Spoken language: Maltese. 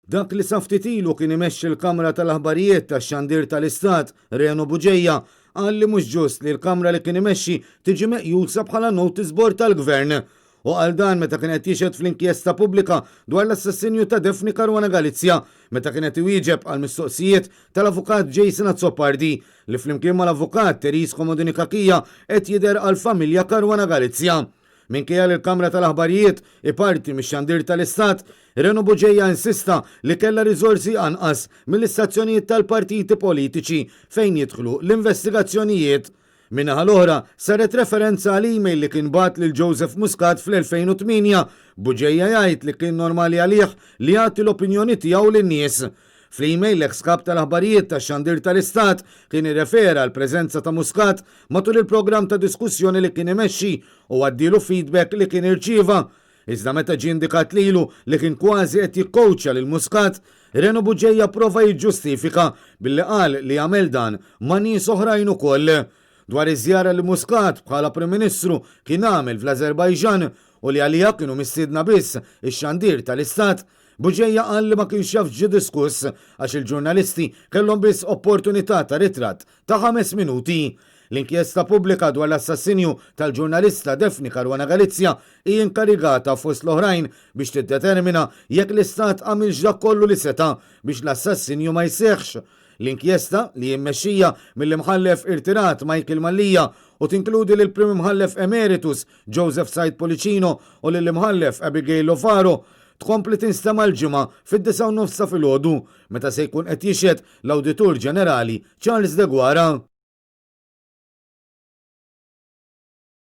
Dak li saftit ilu kien imexxi l-Kamra tal-Aħbarijiet tax-Xandir tal-Istat, Reno Buġejja, qal li mhux ġust li l-Kamra li kien imexxi tiġi meqjusa bħala notice board tal-Gvern. U għal dan meta kien qed jixhed fl-inkjesta pubblika dwar l-assassinju ta' Defni Karwana Galizja, meta kien qed iwieġeb għal mistoqsijiet tal-avukat Jason Azzopardi li flimkien mal-avukat Teris Komodini Kakija qed jidher għal familja Karwana Galizja. Minkejja li l-Kamra tal-Aħbarijiet iparti mix-Xandir tal-Istat, Reno Buġejja insista li kellha riżorsi anqas mill-istazzjonijiet tal-partiti politiċi fejn jidħlu l-investigazzjonijiet. Minnaħa l-oħra saret referenza għal email li kien bat lil Joseph Muscat fl-2008. Buġejja jgħid li kien normali għalih li jagħti l-opinjoni tiegħu lin-nies. Fl-email l-ex-kap tal-aħbarijiet tax-Xandir tal-Istat kien irrefera għal preżenza ta' Muscat matul il-programm ta' diskussjoni li kien imexxi u għaddilu feedback li kien irċieva. Iżda meta ġie indikat lilu li kien kważi qed jikkowċja lil Muscat, Reno Buġejja prova jiġġustifika billi qal li jagħmel dan ma' nies oħrajn ukoll. Dwar iż-żjara li Muscat bħala Prim Ministru kien għamel fl-Azerbajġan u li għalija kienu mistiedna biss ix-Xandir tal-Istat, Buġejja qal li ma kienx jaf ġie diskuss għax il-ġurnalisti kellhom biss opportunità ta' ritratt ta' 5 minuti. L-inkjesta pubblika dwar l-assassinju tal-ġurnalista Defni Karwana Galizja hija inkarigata fost l-oħrajn biex tiddetermina jekk l-Istat għamilx dak kollu li seta' biex l-assassinju ma jseħħx. L-inkjesta li mmexxija mill-imħallef irtirat Michael Mallija u tinkludi lil Prim Imħallef Emeritus Joseph Said Policino u lill-imħallef Abigail Lofaro tkompli tinstema' l-ġimgħa fid-9:30 filgħodu meta se jkun qed jixhed l-Awditur Ġenerali Charles De Guara.